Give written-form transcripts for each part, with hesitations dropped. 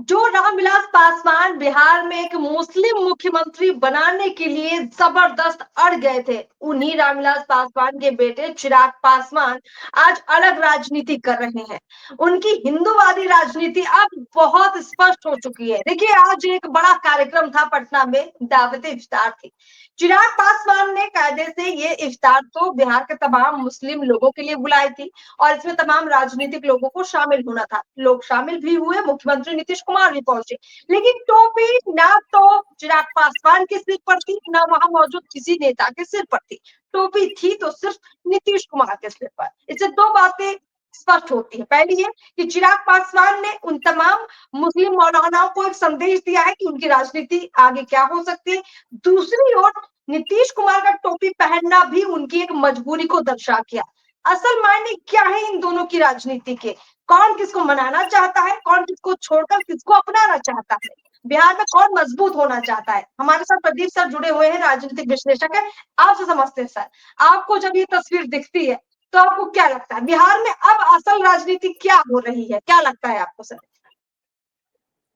जो रामविलास पासवान बिहार में एक मुस्लिम मुख्यमंत्री बनाने के लिए जबरदस्त अड़ गए थे, उन्हीं रामविलास पासवान के बेटे चिराग पासवान आज अलग राजनीति कर रहे हैं। उनकी हिंदूवादी राजनीति अब बहुत स्पष्ट हो चुकी है। देखिए, आज एक बड़ा कार्यक्रम था पटना में, दावत इफ्तार थी। चिराग पासवान ने कायदे से ये इफ्तार तो बिहार के तमाम मुस्लिम लोगों के लिए बुलाई थी और इसमें तमाम राजनीतिक लोगों को शामिल होना था। लोग शामिल भी हुए, मुख्यमंत्री नीतीश कुमार भी पहुंचे, लेकिन टोपी ना तो चिराग पासवान के सिर पर थी, ना वहां मौजूद किसी नेता के सिर पर थी। टोपी थी तो सिर्फ नीतीश कुमार के सिर पर। इससे दो बातें स्पष्ट होती है। पहली है कि चिराग पासवान ने उन तमाम मुस्लिम मौलानाओं को एक संदेश दिया है कि उनकी राजनीति आगे क्या हो सकती है। दूसरी ओर नीतीश कुमार का टोपी पहनना भी उनकी एक मजबूरी को दर्शा किया। असल मायने क्या है इन दोनों की राजनीति के? कौन किसको मनाना चाहता है, कौन किसको छोड़कर किसको अपनाना चाहता है, बिहार में कौन मजबूत होना चाहता है? हमारे साथ प्रदीप सर जुड़े हुए हैं, राजनीतिक विश्लेषक है। आपसे समझते हैं सर, आपको जब ये तस्वीर दिखती है तो आपको क्या लगता है, बिहार में अब असल राजनीति क्या हो रही है? क्या लगता है आपको सर?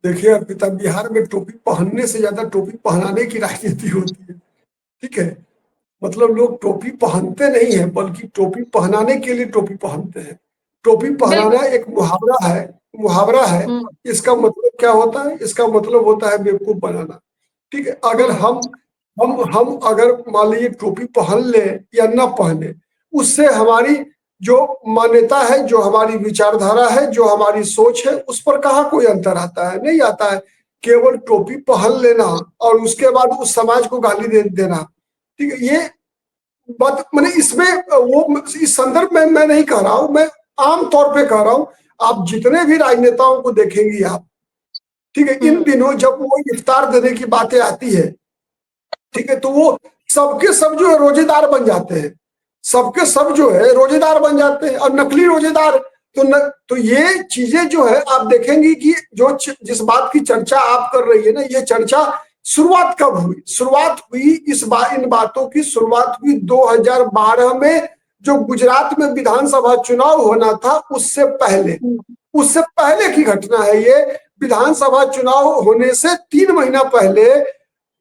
देखिए अर्पिता, बिहार में टोपी पहनने से ज्यादा टोपी पहनाने की राजनीति होती है। ठीक है, मतलब लोग टोपी पहनते नहीं है बल्कि टोपी पहनाने के लिए टोपी पहनते हैं। टोपी बिल्कुल। पहनाना एक मुहावरा है। मुहावरा है। हम्म। इसका मतलब क्या होता है? इसका मतलब होता है बेवकूफ बनाना। ठीक है, अगर हम्म। हम अगर मान लीजिए टोपी पहन ले या न पहने, उससे हमारी जो मान्यता है, जो हमारी विचारधारा है, जो हमारी सोच है, उस पर कहाँ कोई अंतर आता है? नहीं आता है। केवल टोपी पहन लेना और उसके बाद उस समाज को गाली दे देना, ठीक है, ये बात मैंने इसमें वो इस संदर्भ में मैं नहीं कह रहा हूं, मैं आम तौर पे कह रहा हूं। आप जितने भी राजनेताओं को देखेंगी आप, ठीक है, इन दिनों जब वो इफ्तार देने की बातें आती है, ठीक है, तो वो सबके सब जो है रोजेदार बन जाते हैं। सबके सब जो है रोजेदार बन जाते हैं और नकली रोजेदार। तो ये चीजें जो है आप देखेंगी कि जिस बात की चर्चा आप कर रही है ना, ये चर्चा शुरुआत कब हुई? शुरुआत हुई इन बातों की शुरुआत हुई 2012 में, जो गुजरात में विधानसभा चुनाव होना था उससे पहले। उससे पहले की घटना है ये। विधानसभा चुनाव होने से 3 महीना पहले,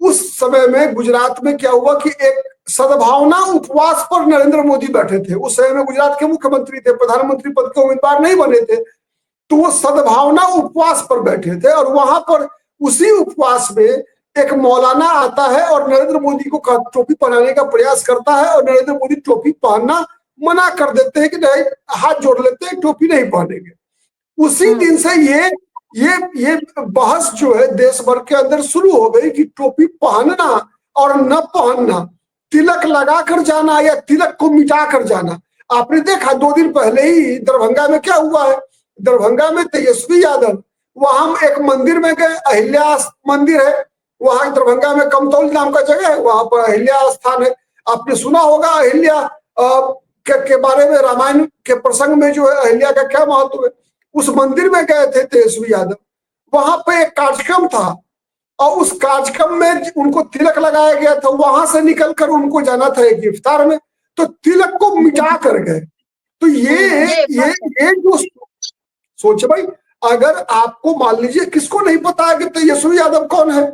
उस समय में गुजरात में क्या हुआ कि एक सद्भावना उपवास पर नरेंद्र मोदी बैठे थे। उस समय में गुजरात के मुख्यमंत्री थे, प्रधानमंत्री पद के उम्मीदवार नहीं बने थे। तो वो सद्भावना उपवास पर बैठे थे और वहां पर उसी उपवास में एक मौलाना आता है और नरेंद्र मोदी को टोपी पहनाने का प्रयास करता है और नरेंद्र मोदी टोपी पहनना मना कर देते हैं कि नहीं, हाथ जोड़ लेते हैं, टोपी नहीं पहनेंगे। उसी दिन से ये बहस जो है देश भर के अंदर शुरू हो गई कि टोपी पहनना और न पहनना, तिलक लगाकर जाना या तिलक को मिटा कर जाना। आपने देखा 2 दिन पहले ही दरभंगा में क्या हुआ है। दरभंगा में तेजस्वी यादव वहां एक मंदिर में गए, अहिल्या मंदिर है वहां दरभंगा में, कमतौल नाम का जगह है, वहां पर अहिल्या स्थान है। आपने सुना होगा अहिल्या के बारे में, रामायण के प्रसंग में जो है अहिल्या का क्या महत्व है। उस मंदिर में गए थे तेजस्वी यादव, वहां पे एक कार्यक्रम था और उस कार्यक्रम में उनको तिलक लगाया गया था। वहां से निकलकर उनको जाना था एक इफ्तार में, तो तिलक को मिटा कर गए। तो ये जो सोच भाई, अगर आपको मान लीजिए किसको नहीं पता है कि तेजस्वी यादव कौन है,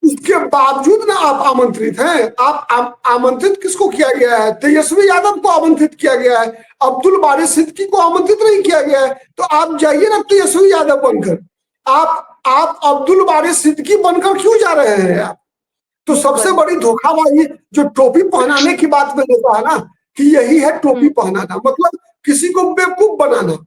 उसके बावजूद ना आप आमंत्रित हैं। आप आमंत्रित किसको किया गया है? तेजस्वी यादव को आमंत्रित किया गया है, अब्दुल बारिश सिद्दीकी को आमंत्रित नहीं किया गया है। तो आप जाइए ना तेजस्वी यादव बनकर, आप अब्दुल बारिश सिद्दीकी बनकर क्यों जा रहे हैं आप? तो सबसे बड़ी धोखाबाजी जो टोपी पहनाने की बात में देखा है ना, कि यही है टोपी पहनाना, मतलब किसी को बेवकूफ बनाना।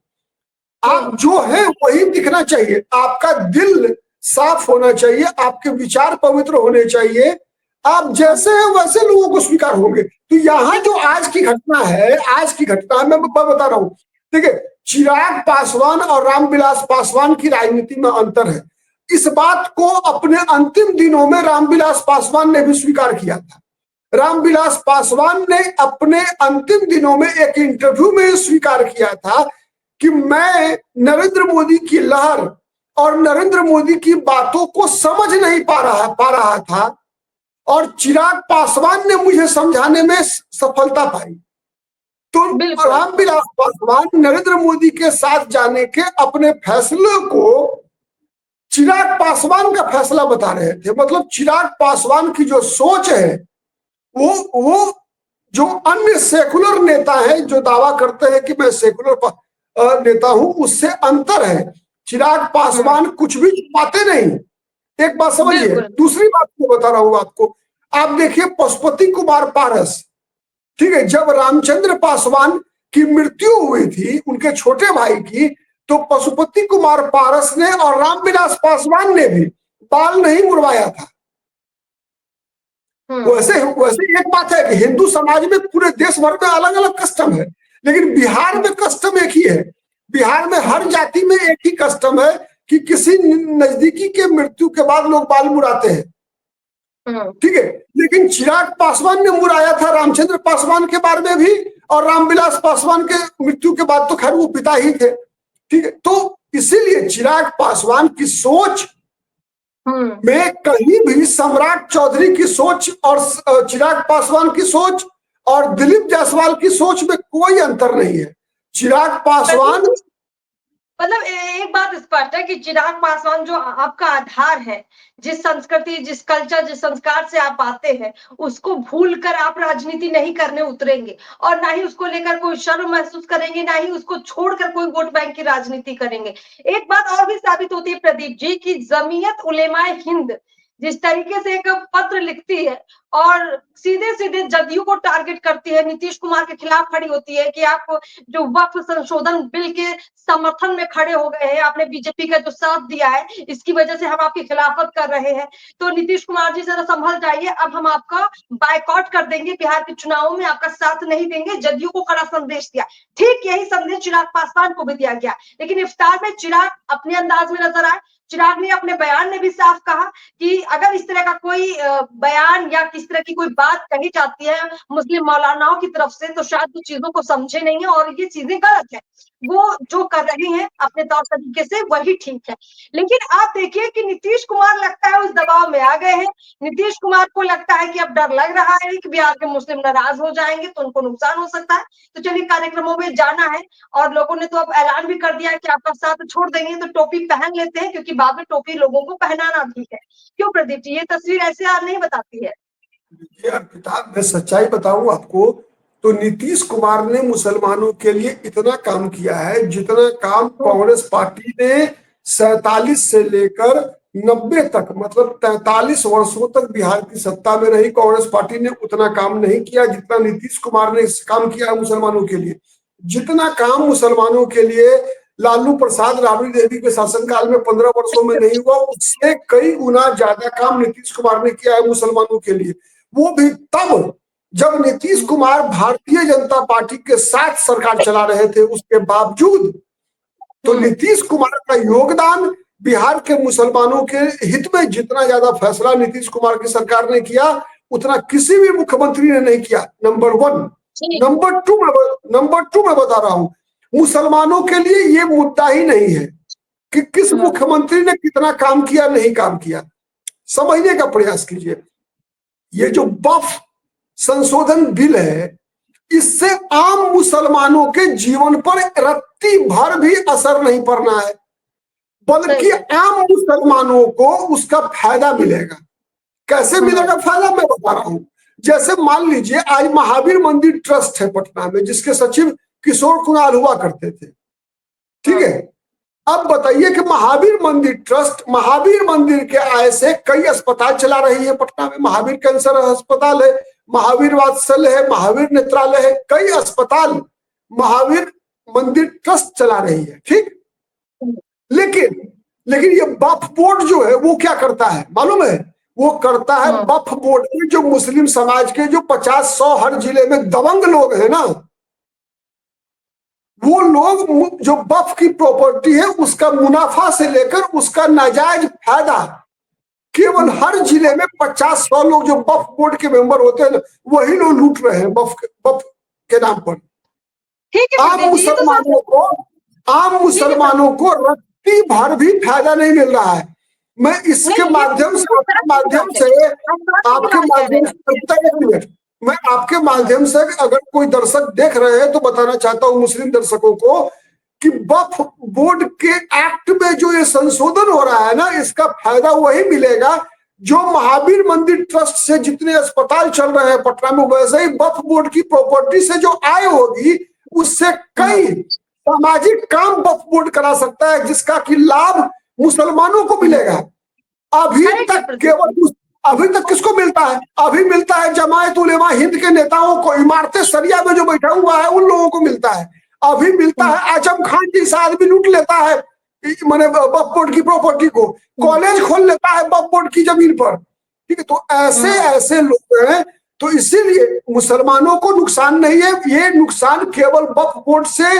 आप जो है वही दिखना चाहिए, आपका दिल साफ होना चाहिए, आपके विचार पवित्र होने चाहिए, आप जैसे हैं वैसे लोगों को स्वीकार होंगे। तो यहाँ जो आज की घटना है, आज की घटना मैं बता रहा हूं। देखिए, चिराग पासवान और रामविलास पासवान की राजनीति में अंतर है। इस बात को अपने अंतिम दिनों में रामविलास पासवान ने भी स्वीकार किया था। रामविलास पासवान ने अपने अंतिम दिनों में एक इंटरव्यू में स्वीकार किया था कि मैं नरेंद्र मोदी की लहर और नरेंद्र मोदी की बातों को समझ नहीं पा रहा था और चिराग पासवान ने मुझे समझाने में सफलता पाई। तो रामविलास पासवान नरेंद्र मोदी के साथ जाने के अपने फैसले को चिराग पासवान का फैसला बता रहे थे। मतलब चिराग पासवान की जो सोच है वो जो अन्य सेकुलर नेता है जो दावा करते हैं कि मैं सेकुलर नेता हूं, उससे अंतर है। चिराग पासवान कुछ भी छुपाते नहीं। एक बात समझिए। दूसरी बात को बता रहा हूं आपको, आप देखिए पशुपति कुमार पारस, ठीक है, जब रामचंद्र पासवान की मृत्यु हुई थी उनके छोटे भाई की, तो पशुपति कुमार पारस ने और रामविलास पासवान ने भी बाल नहीं मुड़वाया था। वैसे एक बात है कि हिंदू समाज में पूरे देश भर में अलग अलग कस्टम है, लेकिन बिहार में कस्टम एक ही है। बिहार में हर जाति में एक ही कस्टम है कि किसी नजदीकी के मृत्यु के बाद लोग बाल मुड़ाते हैं, ठीक है। लेकिन चिराग पासवान ने मुड़ाया था रामचंद्र पासवान के बारे में भी, और रामविलास पासवान के मृत्यु के बाद तो खैर वो पिता ही थे, ठीक है। तो इसीलिए चिराग पासवान की सोच में कहीं भी सम्राट चौधरी की सोच और चिराग पासवान की सोच और दिलीप जायसवाल की सोच में कोई अंतर नहीं है। चिराग पासवान, मतलब एक बात स्पष्ट है कि चिराग पासवान जो आपका आधार है, जिस संस्कृति, जिस कल्चर, जिस संस्कार से आप आते हैं, उसको भूलकर आप राजनीति नहीं करने उतरेंगे, और ना ही उसको लेकर कोई शर्म महसूस करेंगे, ना ही उसको छोड़कर कोई वोट बैंक की राजनीति करेंगे। एक बात और भी साबित होती है प्रदीप जी की जमीयत उलेमाए हिंद जिस तरीके से एक पत्र लिखती है और सीधे सीधे जदयू को टारगेट करती है, नीतीश कुमार के खिलाफ खड़ी होती है कि आप जो वक्फ संशोधन बिल के समर्थन में खड़े हो गए हैं, आपने बीजेपी का जो साथ दिया है, इसकी वजह से हम आपकी खिलाफत कर रहे हैं, तो नीतीश कुमार जी जरा संभल जाइए, अब हम आपका बायकॉट कर देंगे, बिहार के चुनावों में आपका साथ नहीं देंगे। जदयू को कड़ा संदेश दिया। ठीक यही संदेश चिराग पासवान को भी दिया गया, लेकिन इफ्तार में चिराग अपने अंदाज में नजर आए। चिराग ने अपने बयान में भी साफ कहा कि अगर इस तरह का कोई बयान या किस तरह की कोई बात कही जाती है मुस्लिम मौलानाओं की तरफ से, तो शायद वो चीजों को समझे नहीं है और ये चीजें गलत है। वो जो कर रहे हैं अपने तौर तरीके से वही ठीक है। लेकिन आप देखिए कि नीतीश कुमार लगता है उस दबाव में आ गए हैं। नीतीश कुमार को लगता है कि अब डर लग रहा है कि बिहार के मुस्लिम नाराज हो जाएंगे तो उनको नुकसान हो सकता है। तो चलिए कार्यक्रमों में जाना है, और लोगों ने तो अब ऐलान भी कर दिया है कि आपका साथ छोड़ देंगे तो टोपी पहन लेते हैं, क्योंकि बाद में टोपी लोगों को पहनाना भी है। क्यों प्रदीप जी, ये तस्वीर ऐसे यार नहीं बताती है? किताब में सच्चाई बताऊं आपको तो नीतीश कुमार ने मुसलमानों के लिए इतना काम किया है जितना काम कांग्रेस पार्टी ने 47 से लेकर 90 तक, मतलब 43 वर्षों तक बिहार की सत्ता में रही कांग्रेस पार्टी ने उतना काम नहीं किया जितना नीतीश कुमार ने काम किया है मुसलमानों के लिए। जितना काम मुसलमानों के लिए लालू प्रसाद राबड़ी देवी के शासनकाल में 15 वर्षों में नहीं हुआ, उससे कई गुना ज्यादा काम नीतीश कुमार ने किया है मुसलमानों के लिए। वो भी तब जब नीतीश कुमार भारतीय जनता पार्टी के साथ सरकार चला रहे थे। उसके बावजूद तो नीतीश कुमार का योगदान बिहार के मुसलमानों के हित में जितना ज्यादा फैसला नीतीश कुमार की सरकार ने किया उतना किसी भी मुख्यमंत्री ने नहीं किया। नंबर 1। नंबर टू मैं बता रहा हूं, मुसलमानों के लिए ये मुद्दा ही नहीं है कि किस मुख्यमंत्री ने कितना काम किया नहीं काम किया। समझने का प्रयास कीजिए, ये जो वक्फ संशोधन बिल है इससे आम मुसलमानों के जीवन पर रत्ती भर भी असर नहीं पड़ना है, बल्कि आम मुसलमानों को उसका फायदा मिलेगा। कैसे मिलेगा फायदा, मैं बता रहा हूं। जैसे मान लीजिए आज महावीर मंदिर ट्रस्ट है पटना में, जिसके सचिव किशोर कुणाल हुआ करते थे, ठीक है। अब बताइए कि महावीर मंदिर ट्रस्ट महावीर मंदिर के आय से कई अस्पताल चला रही है पटना में। महावीर कैंसर अस्पताल है, महावीर वात्सल्य है, महावीर नेत्रालय है, कई अस्पताल महावीर मंदिर ट्रस्ट चला रही है, ठीक। लेकिन ये वक्फ बोर्ड जो है वो क्या करता है मालूम है? वो करता है वक्फ बोर्ड में जो मुस्लिम समाज के जो 50-100 हर जिले में दबंग लोग हैं ना, वो लोग जो वक्फ की प्रॉपर्टी है उसका मुनाफा से लेकर उसका नाजायज फायदा केवल हर जिले में 50-100 लोग जो वक्फ बोर्ड के मेंबर होते हैं ना, वही लोग लूट रहे हैं वक्फ के नाम पर। आम मुसलमानों को रत्ती भर भी फायदा नहीं मिल रहा है। मैं इसके माध्यम से आपके माध्यम से मैं आपके माध्यम से अगर कोई दर्शक देख रहे हैं तो बताना चाहता हूं मुस्लिम दर्शकों को कि वक्फ बोर्ड के एक्ट में जो ये संशोधन हो रहा है ना, इसका फायदा वही मिलेगा जो महावीर मंदिर ट्रस्ट से जितने अस्पताल चल रहे हैं पटना में, वैसे ही वक्फ बोर्ड की प्रॉपर्टी से जो आय होगी उससे कई सामाजिक काम वक्फ बोर्ड करा सकता है, जिसका कि लाभ मुसलमानों को मिलेगा। अभी तक किसको मिलता है? अभी मिलता है जमायत उलेमा हिंद के नेताओं को, इमारतें सरिया में जो बैठा हुआ है उन लोगों को मिलता है। अभी मिलता है आजम खान जैसा आदमी लूट लेता है मैंने वक्फ बोर्ड की प्रॉपर्टी को, कॉलेज खोल लेता है वक्फ बोर्ड की जमीन पर, ठीक है। तो ऐसे ऐसे लोग हैं, तो इसीलिए मुसलमानों को नुकसान नहीं है, ये नुकसान केवल वक्फ बोर्ड से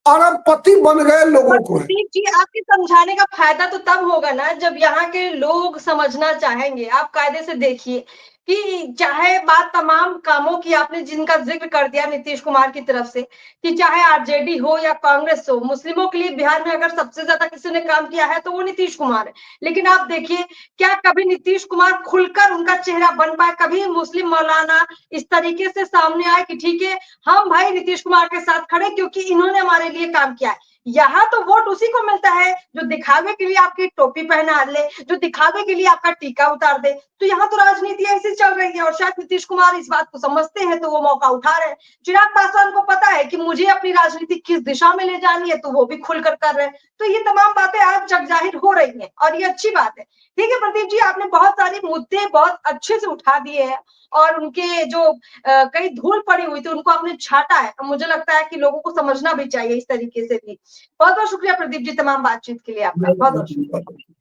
अरबपति बन गए लोगों को है। जी, आपके समझाने का फायदा तो तब होगा ना जब यहाँ के लोग समझना चाहेंगे। आप कायदे से देखिए कि चाहे बात तमाम कामों की आपने जिनका जिक्र कर दिया नीतीश कुमार की तरफ से, कि चाहे आरजेडी हो या कांग्रेस हो, मुस्लिमों के लिए बिहार में अगर सबसे ज्यादा किसी ने काम किया है तो वो नीतीश कुमार है। लेकिन आप देखिए, क्या कभी नीतीश कुमार खुलकर उनका चेहरा बन पाए? कभी मुस्लिम मौलाना इस तरीके से सामने आए कि ठीक है, हम भाई नीतीश कुमार के साथ खड़े क्योंकि इन्होंने हमारे लिए काम किया है। यहाँ तो वोट उसी को मिलता है जो दिखावे के लिए आपकी टोपी पहना ले, जो दिखावे के लिए आपका टीका उतार दे। तो यहाँ तो राजनीति ऐसी चल रही है और शायद नीतीश कुमार इस बात को समझते हैं तो वो मौका उठा रहे हैं। चिराग पासवान को पता है कि मुझे अपनी राजनीति किस दिशा में ले जानी है, तो वो भी खुलकर कर रहे हैं। तो ये तमाम बातें आज जग जाहिर हो रही है और ये अच्छी बात है। ठीक है प्रदीप जी, आपने बहुत सारे मुद्दे बहुत अच्छे से उठा दिए हैं और उनके जो कई धूल पड़ी हुई थी उनको आपने छाटा है। मुझे लगता है कि लोगों को समझना भी चाहिए इस तरीके से भी। बहुत बहुत शुक्रिया प्रदीप जी तमाम बातचीत के लिए आपका। बहुत बहुत शुक्रिया।